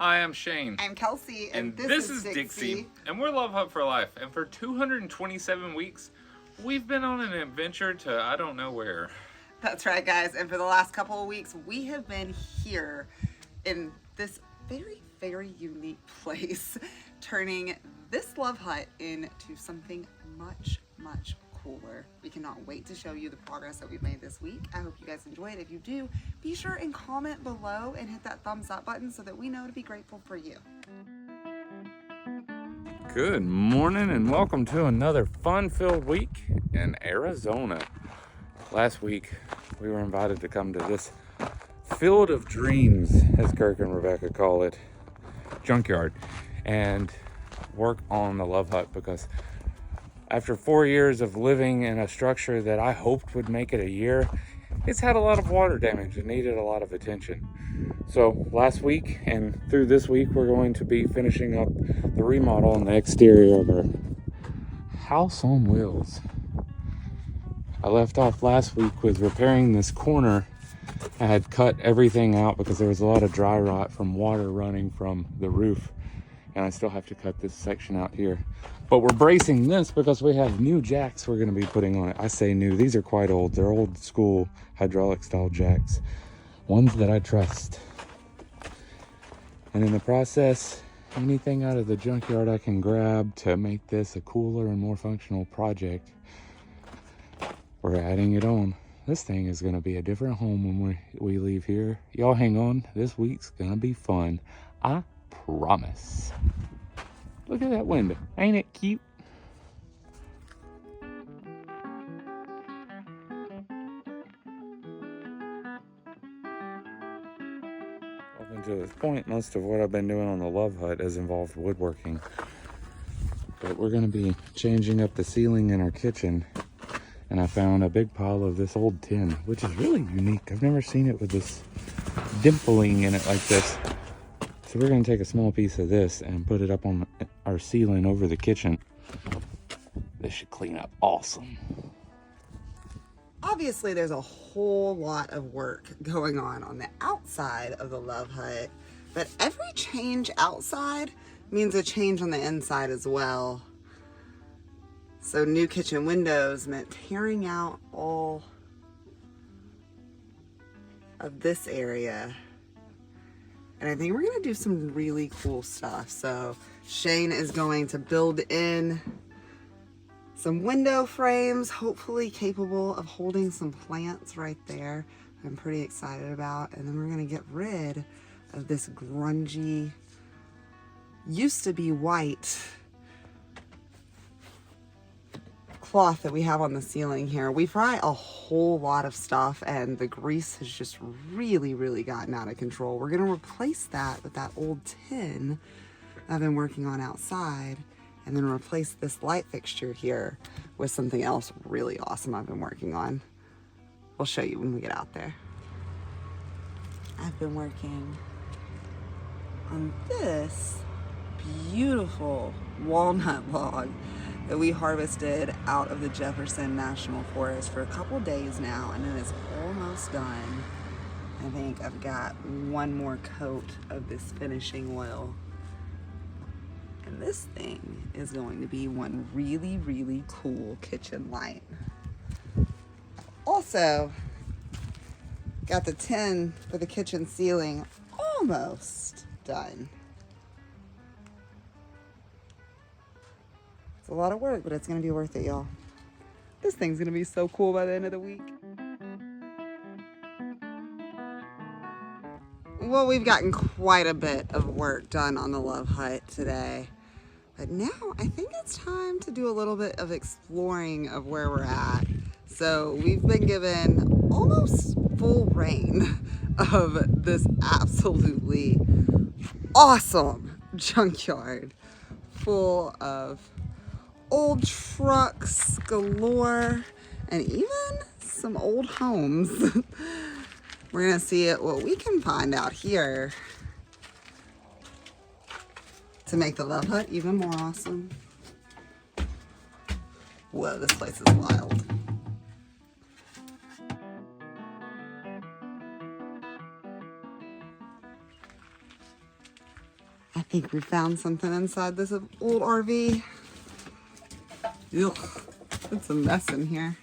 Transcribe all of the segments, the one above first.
Hi, I'm Shane. I'm Kelsey, and this is Dixie. And we're Love Hut for Life. And for 227 weeks, we've been on an adventure to I don't know where. That's right, guys. And for the last couple of weeks, we have been here in this very, very unique place, turning this Love Hut into something much, much cooler. We cannot wait to show you the progress that we've made this week. I hope you guys enjoy it. If you do, be sure and comment below and hit that thumbs up button so that we know to be grateful for you. Good morning and welcome to another fun-filled week in Arizona. Last week, we were invited to come to this field of dreams, as Kirk and Rebecca call it, Junkyard, and work on the Love Hut because after 4 years of living in a structure that I hoped would make it a year, it's had a lot of water damage and needed a lot of attention. So last week and through this week, we're going to be finishing up the remodel on the exterior of our house on wheels. I left off last week with repairing this corner. I had cut everything out because there was a lot of dry rot from water running from the roof. And I still have to cut this section out here. But we're bracing this because we have new jacks we're going to be putting on it. I say new, these are quite old. They're old school hydraulic style jacks. Ones that I trust. And in the process, anything out of the junkyard I can grab to make this a cooler and more functional project, we're adding it on. This thing is going to be a different home when we leave here. Y'all hang on. This week's going to be fun. I promise. Look at that window. Ain't it cute? Up until this point, most of what I've been doing on the Love Hut has involved woodworking. But we're going to be changing up the ceiling in our kitchen. And I found a big pile of this old tin, which is really unique. I've never seen it with this dimpling in it like this. So we're going to take a small piece of this and put it up on our ceiling over the kitchen. This should clean up awesome. Obviously, there's a whole lot of work going on the outside of the Love Hut, but every change outside means a change on the inside as well. So new kitchen windows meant tearing out all of this area. And I think we're gonna do some really cool stuff. So Shane is going to build in some window frames, hopefully capable of holding some plants right there. I'm pretty excited about. And then we're gonna get rid of this grungy, used to be white cloth that we have on the ceiling here. We fry a whole lot of stuff and the grease has just really gotten out of control. We're gonna replace that with that old tin I've been working on outside, and then replace this light fixture here with something else really awesome I've been working on. We'll show you when we get out there. I've been working on this beautiful walnut log that we harvested out of the Jefferson National Forest for a couple days now, and it is almost done. I think I've got one more coat of this finishing oil. And this thing is going to be one really cool kitchen light. Also, got the tin for the kitchen ceiling almost done. It's a lot of work, but it's gonna be worth it, y'all. This thing's gonna be so cool by the end of the week. Well, we've gotten quite a bit of work done on the Love Hut today. But now I think it's time to do a little bit of exploring of where we're at. So we've been given almost full reign of this absolutely awesome junkyard full of old trucks galore and even some old homes. We're gonna see what we can find out here to make the Love Hut even more awesome. Whoa, this place is wild. I think we found something inside this old RV. Ugh, it's a mess in here.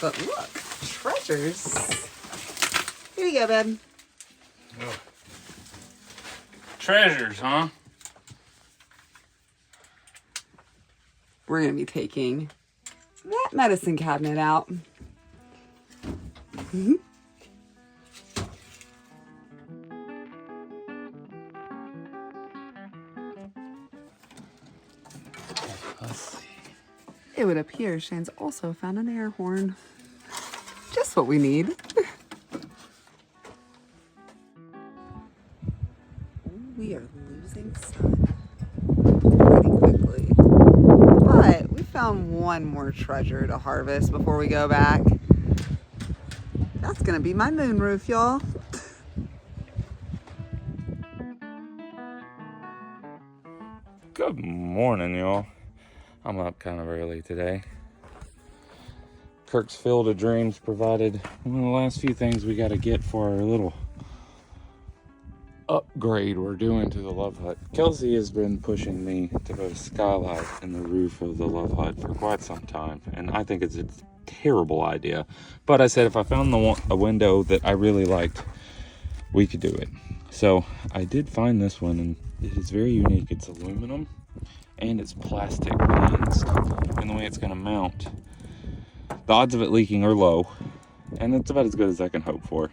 But look, treasures. Here you go, babe. Oh. Treasures, huh? We're gonna be taking that medicine cabinet out. Let's see. It would appear Shane's also found an air horn. Just what we need. We are losing sun pretty quickly. But we found one more treasure to harvest before we go back. That's gonna be my moon roof, y'all. Good morning, y'all. I'm up kind of early today. Kirk's Field of Dreams provided one of the last few things we got to get for our little upgrade we're doing to the love hut. Kelsey has been pushing me to put a skylight in the roof of the love hut for quite some time, and I think it's a terrible idea. But I said if I found a window that I really liked, we could do it. So I did find this one, and it is very unique. It's aluminum and it's plastic lensed, and the way it's going to mount, the odds of it leaking are low, and it's about as good as I can hope for.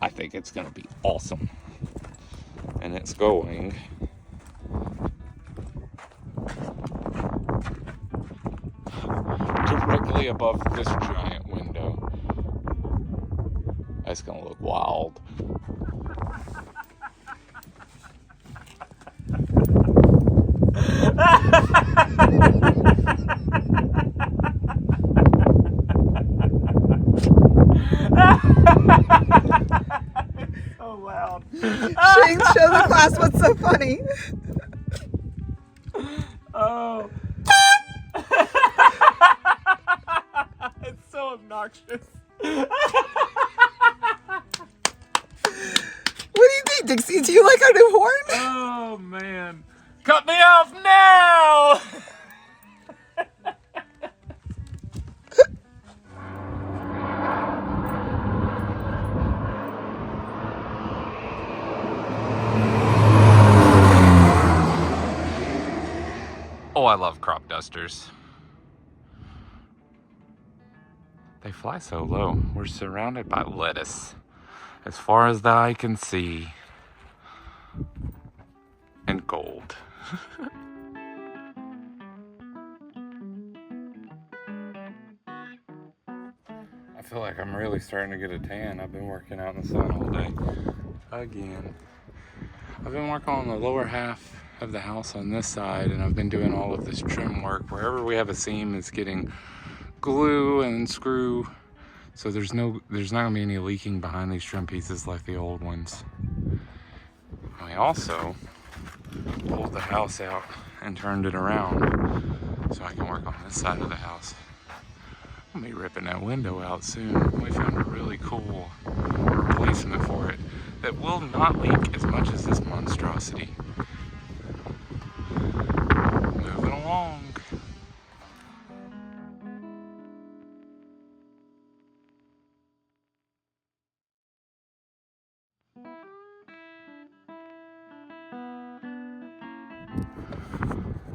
I think it's going to be awesome. And it's going directly above this giant window. That's going to look wild. So loud. Shane, show the class what's so funny. Oh. It's so obnoxious. What do you think, Dixie? Do you like our new horn? Oh, man. Cut me off now! Oh, I love crop dusters. They fly so low. We're surrounded by lettuce as far as the eye can see. And gold. I feel like I'm really starting to get a tan. I've been working out in the sun all day. Again. I've been working on the lower half of the house on this side, and I've been doing all of this trim work. Wherever we have a seam, it's getting glue and screw, so there's not gonna be any leaking behind these trim pieces like the old ones. We also pulled the house out and turned it around so I can work on this side of the house. I'll be ripping that window out soon. We found a really cool replacement for it that will not leak as much as this monstrosity. Moving along.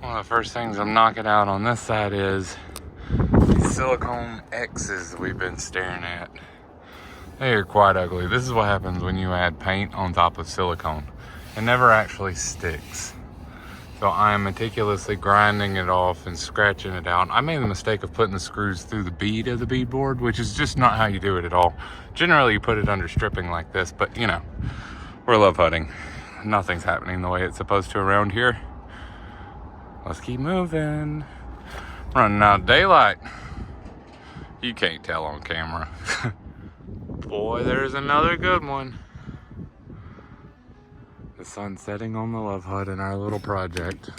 One of the first things I'm knocking out on this side is these silicone X's we've been staring at. They are quite ugly. This is what happens when you add paint on top of silicone. It never actually sticks. So I am meticulously grinding it off and scratching it out. I made the mistake of putting the screws through the bead of the beadboard, which is just not how you do it at all. Generally you put it under stripping like this, but you know, we're love hutting. Nothing's happening the way it's supposed to around here. Let's keep moving. Running out of daylight. You can't tell on camera. Boy, there's another good one. The sun setting on the love hut in our little project.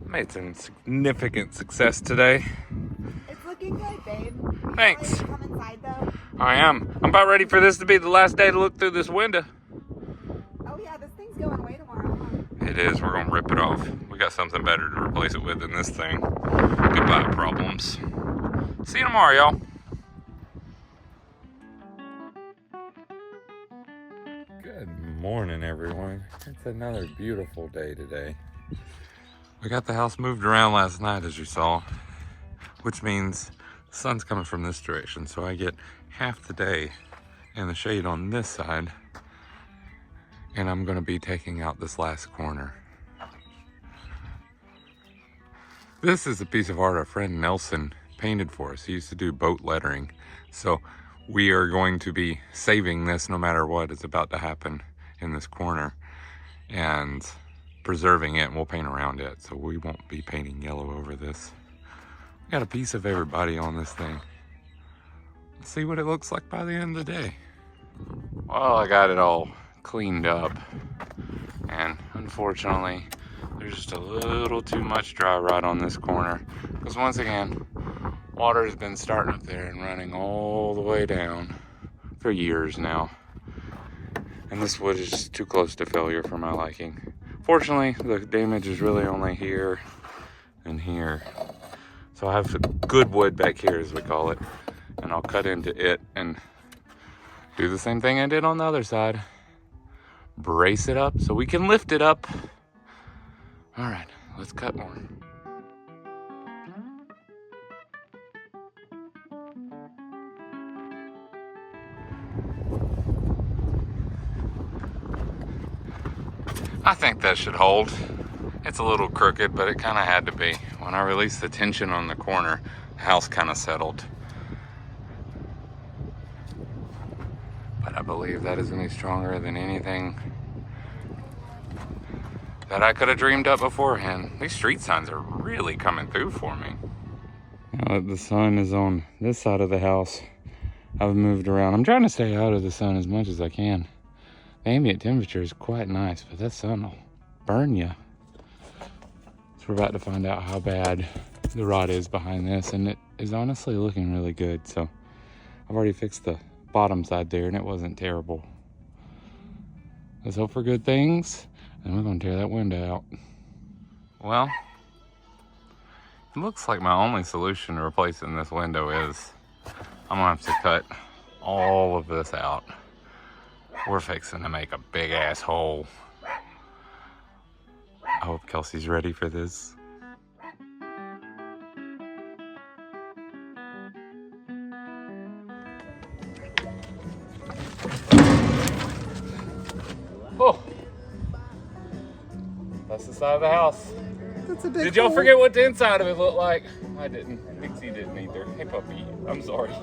Made some significant success today. It's looking good, babe. Thanks. Ready to come inside, though? I am. I'm about ready for this to be the last day to look through this window. It is. We're gonna rip it off. We got something better to replace it with than this thing. Goodbye, problems. See you tomorrow, y'all. Good morning, everyone. It's another beautiful day today. We got the house moved around last night, as you saw, which means the sun's coming from this direction, so I get half the day in the shade on this side, and I'm gonna be taking out this last corner. This is a piece of art our friend Nelson painted for us. He used to do boat lettering, so we are going to be saving this no matter what is about to happen in this corner, and preserving it, and we'll paint around it, so we won't be painting yellow over this. We got a piece of everybody on this thing. Let's see what it looks like by the end of the day. Well, I got it all cleaned up, and unfortunately there's just a little too much dry rot on this corner, because once again, water has been starting up there and running all the way down for years now, and this wood is just too close to failure for my liking. Fortunately, the damage is really only here and here. So I have good wood back here, as we call it, and I'll cut into it and do the same thing I did on the other side. Brace it up so we can lift it up. All right, let's cut more. I think that should hold. It's a little crooked, but it kind of had to be. When I released the tension on the corner, the house kind of settled. But I believe that is any stronger than anything that I could have dreamed up beforehand. These street signs are really coming through for me. Now that the sun is on this side of the house, I've moved around. I'm trying to stay out of the sun as much as I can. The ambient temperature is quite nice, but that sun will burn you. So we're about to find out how bad the rot is behind this, and it is honestly looking really good. So I've already fixed the bottom side there, and it wasn't terrible. Let's hope for good things, and we're gonna tear that window out. Well, it looks like my only solution to replacing this window is I'm gonna have to cut all of this out. We're fixing to make a big ass hole. I hope Kelsey's ready for this. Oh, that's the side of the house. That's a big Did y'all hole. forget what the inside of it looked like? I didn't. Dixie didn't either. Hey puppy, I'm sorry.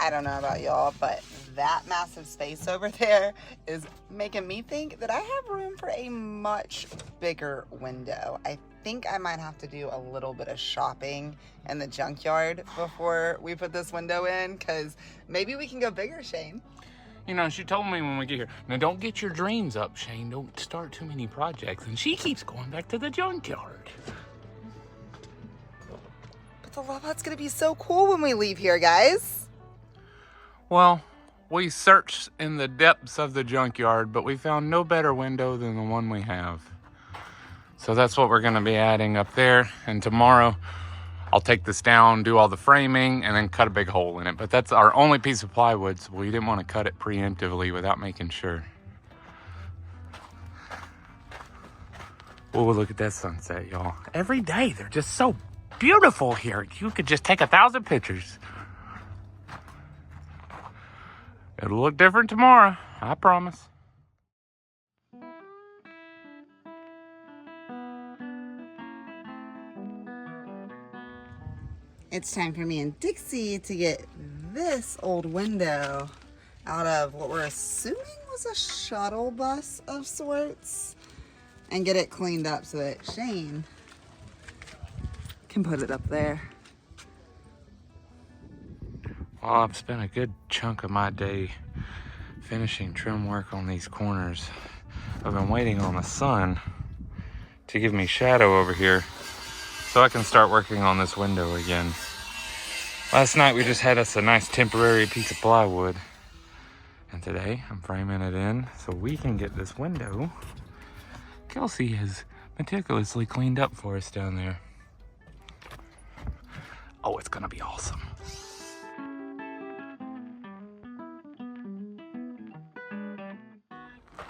I don't know about y'all, but that massive space over there is making me think that I have room for a much bigger window. I think I might have to do a little bit of shopping in the junkyard before we put this window in, because maybe we can go bigger, Shane. You know, she told me when we get here, now don't get your dreams up, Shane. Don't start too many projects. And she keeps going back to the junkyard. But the robot's gonna be so cool when we leave here, guys. Well, we searched in the depths of the junkyard, but we found no better window than the one we have. So that's what we're gonna be adding up there. And tomorrow, I'll take this down, do all the framing, and then cut a big hole in it. But that's our only piece of plywood, so we didn't want to cut it preemptively without making sure. Oh, look at that sunset, y'all. Every day, they're just so beautiful here. You could just take 1,000 pictures. It'll look different tomorrow, I promise. It's time for me and Dixie to get this old window out of what we're assuming was a shuttle bus of sorts and get it cleaned up so that Shane can put it up there. Well, I've spent a good chunk of my day finishing trim work on these corners. I've been waiting on the sun to give me shadow over here so I can start working on this window again. Last night we just had us a nice temporary piece of plywood. And today I'm framing it in so we can get this window Kelsey has meticulously cleaned up for us down there. Oh, it's gonna be awesome.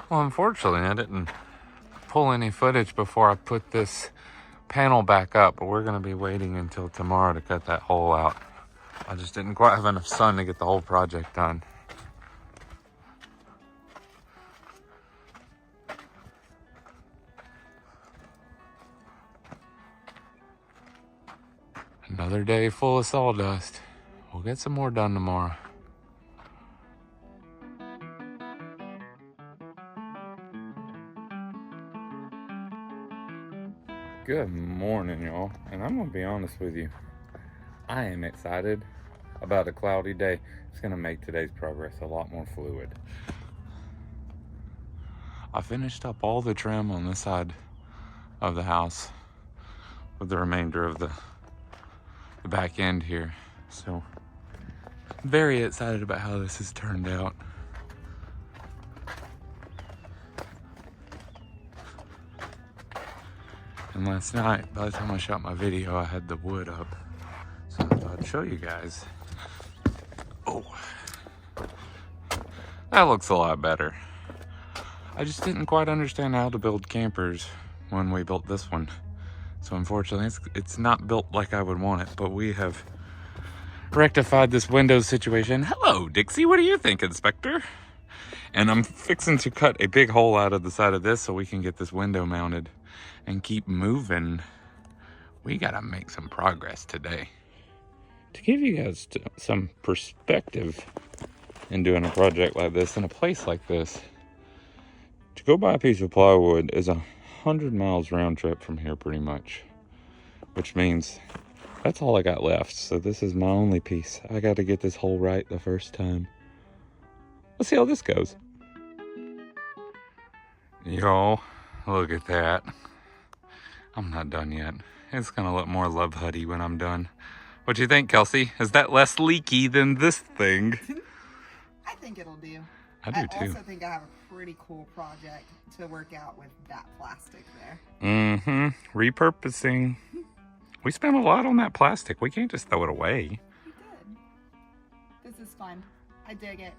Well, unfortunately, I didn't pull any footage before I put this panel back up, but we're gonna be waiting until tomorrow to cut that hole out. I just didn't quite have enough sun to get the whole project done. Another day full of sawdust. We'll get some more done tomorrow. Good morning, y'all. And I'm gonna be honest with you. I am excited about a cloudy day. It's gonna make today's progress a lot more fluid. I finished up all the trim on this side of the house with the remainder of the back end here. So I'm very excited about how this has turned out. And last night, by the time I shot my video, I had the wood up. So I thought I'd show you guys. Oh, that looks a lot better. I just didn't quite understand how to build campers when we built this one. So unfortunately, it's not built like I would want it, but we have rectified this window situation. Hello, Dixie, what do you think, Inspector? And I'm fixing to cut a big hole out of the side of this so we can get this window mounted and keep moving. We gotta make some progress today. To give you guys some perspective in doing a project like this, in a place like this, to go buy a piece of plywood is 100 miles round trip from here pretty much, which means that's all I got left. So this is my only piece. I got to get this hole right the first time. Let's see how this goes. Y'all, look at that. I'm not done yet. It's gonna look more Love Hutty when I'm done. What do you think, Kelsey? Is that less leaky than this thing? I think it'll do. I do too. I also think I have a pretty cool project to work out with that plastic there. Mm-hmm. Repurposing. We spent a lot on that plastic. We can't just throw it away. We did. This is fun. I dig it.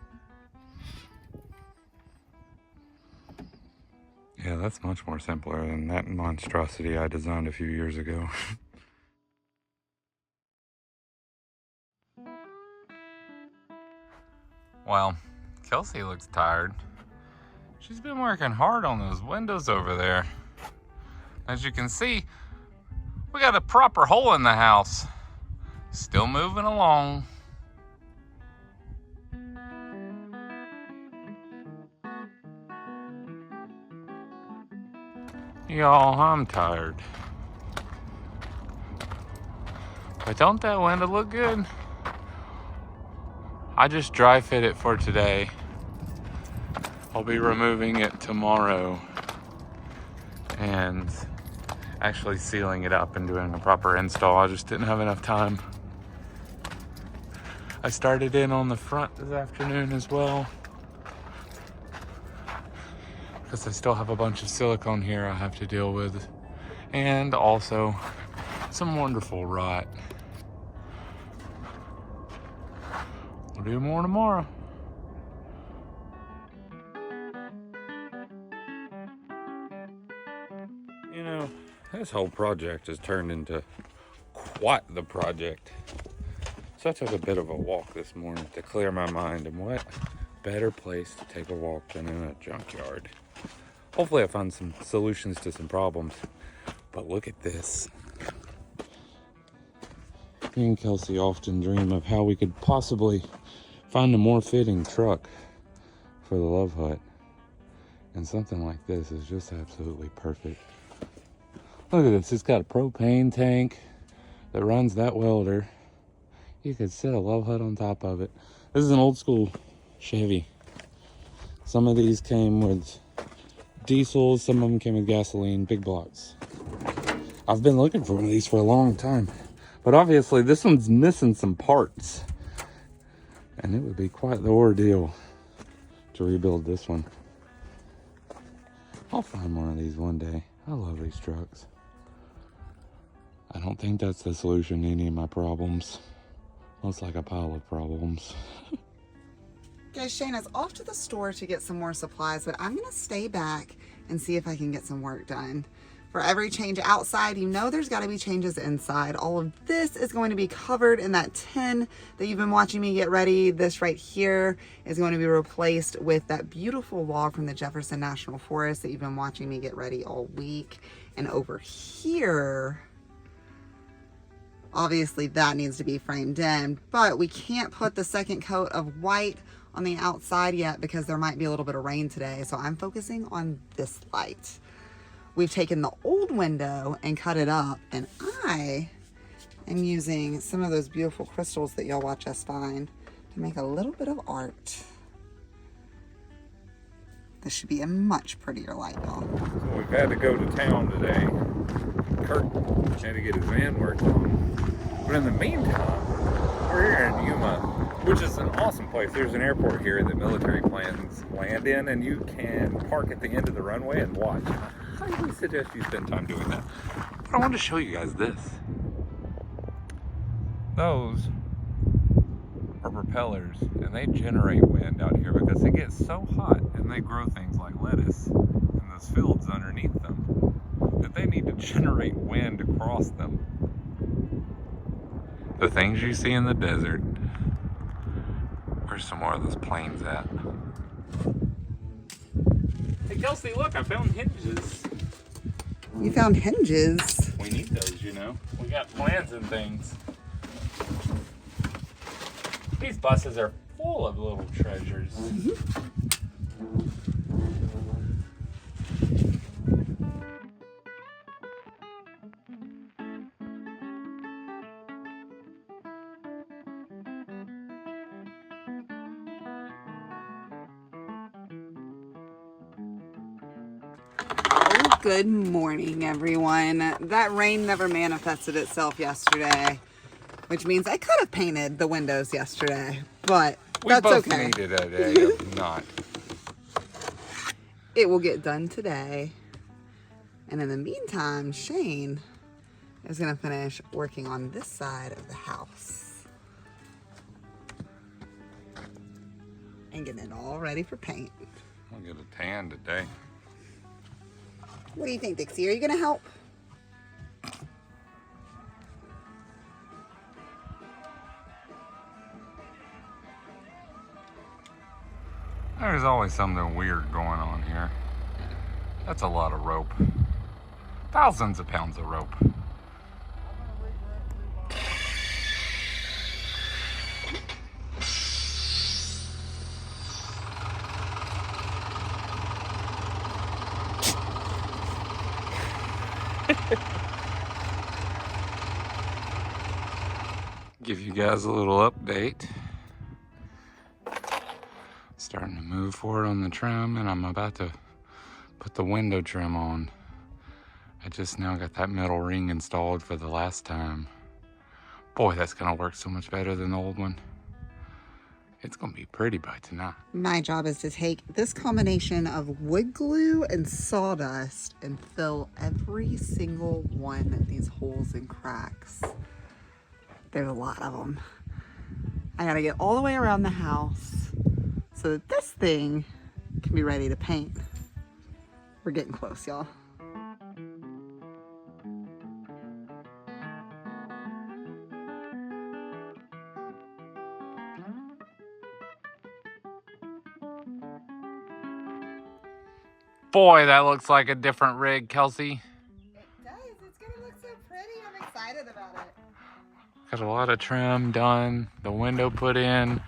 Yeah, that's much more simpler than that monstrosity I designed a few years ago. Well, Kelsey looks tired. She's been working hard on those windows over there. As you can see, we got a proper hole in the house. Still moving along. Y'all, I'm tired. But don't that window look good? I just dry fit it for today. I'll be removing it tomorrow and actually sealing it up and doing a proper install. I just didn't have enough time. I started in on the front this afternoon as well, because I still have a bunch of silicone here I have to deal with, and also some wonderful rot. We'll do more tomorrow. You know, this whole project has turned into quite the project. So I took a bit of a walk this morning to clear my mind, and what better place to take a walk than in a junkyard. Hopefully I find some solutions to some problems. But look at this. Me and Kelsey often dream of how we could possibly find a more fitting truck for the Love Hut. And something like this is just absolutely perfect. Look at this, it's got a propane tank that runs that welder. You could set a Love Hut on top of it. This is an old school Chevy. Some of these came with diesels, some of them came with gasoline, big blocks. I've been looking for one of these for a long time. But obviously this one's missing some parts. And it would be quite the ordeal to rebuild this one. I'll find one of these one day. I love these trucks. I don't think that's the solution to any of my problems. Looks like a pile of problems. Guys, Shayna's off to the store to get some more supplies, but I'm gonna stay back and see if I can get some work done. For every change outside, you know there's gotta be changes inside. All of this is going to be covered in that tin that you've been watching me get ready. This right here is going to be replaced with that beautiful log from the Jefferson National Forest that you've been watching me get ready all week. And over here, obviously that needs to be framed in, but we can't put the second coat of white on the outside yet because there might be a little bit of rain today. So I'm focusing on this light. We've taken the old window and cut it up, and I am using some of those beautiful crystals that y'all watch us find to make a little bit of art. This should be a much prettier light, y'all. So we've had to go to town today. Kurt had to get his van worked on. But in the meantime, we're here in Yuma, which is an awesome place. There's an airport here that military planes land in, and you can park at the end of the runway and watch. I highly suggest you spend time doing that. But I wanted to show you guys this. Those are propellers, and they generate wind out here because it gets so hot and they grow things like lettuce in those fields underneath them that they need to generate wind across them. The things you see in the desert. Where's some more of those planes at? Hey Kelsey, look, I found hinges. You found hinges? We need those, you know. We got plans and things. These buses are full of little treasures. Good morning, everyone. That rain never manifested itself yesterday, which means I could have painted the windows yesterday, but that's okay. We both needed a day of not. It will get done today. And in the meantime, Shane is going to finish working on this side of the house and getting it all ready for paint. I'll get a tan today. What do you think, Dixie? Are you going to help? There's always something weird going on here. That's a lot of rope. Thousands of pounds of rope. Give you guys a little update. Starting to move forward on the trim, and I'm about to put the window trim on. I just now got that metal ring installed for the last time. Boy, that's gonna work so much better than the old one. It's gonna be pretty by tonight. My job is to take this combination of wood glue and sawdust and fill every single one of these holes and cracks. There's a lot of them. I gotta get all the way around the house so that this thing can be ready to paint. We're getting close, y'all. Boy, that looks like a different rig, Kelsey. It does. It's gonna look so pretty. I'm excited about it. Got a lot of trim done, the window put in.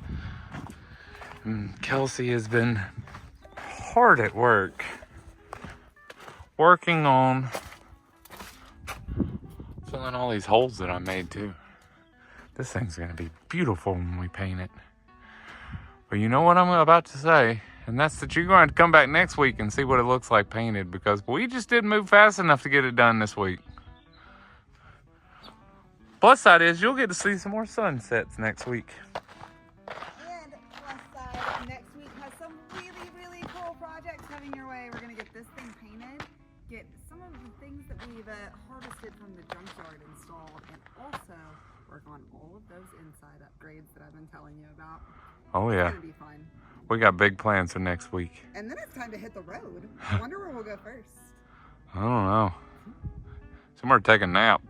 And Kelsey has been hard at work, working on filling all these holes that I made too. This thing's gonna be beautiful when we paint it. But you know what I'm about to say, and that's that you're going to come back next week and see what it looks like painted, because we just didn't move fast enough to get it done this week. Plus side is you'll get to see some more sunsets next week. And plus side, next week has some really, really cool projects coming your way. We're going to get this thing painted, get some of the things that we've harvested from the junkyard installed, and also work on all of those inside upgrades that I've been telling you about. Oh yeah. It's going to be fun. We got big plans for next week. And then it's time to hit the road. I wonder where we'll go first. I don't know. Somewhere to take a nap.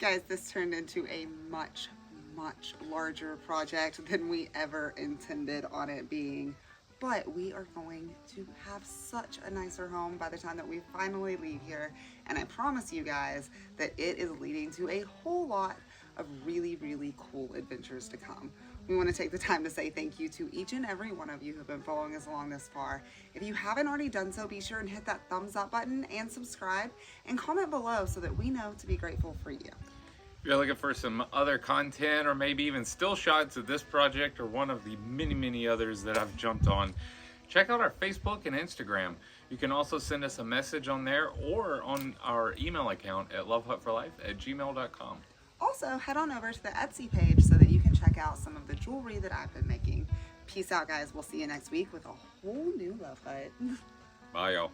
Guys, this turned into a much larger project than we ever intended on it being, but we are going to have such a nicer home by the time that we finally leave here, and I promise you guys that it is leading to a whole lot of really cool adventures to come. We want to take the time to say thank you to each and every one of you who have been following us along this far. If you haven't already done so, be sure and hit that thumbs up button and subscribe and comment below so that we know to be grateful for you. If you're looking for some other content or maybe even still shots of this project or one of the many others that I've jumped on, check out our Facebook and Instagram. You can also send us a message on there or on our email account at lovehutforlife@gmail.com. Also, head on over to the Etsy page so that you can check out some of the jewelry that I've been making. Peace out, guys. We'll see you next week with a whole new Love Hut. Bye, y'all.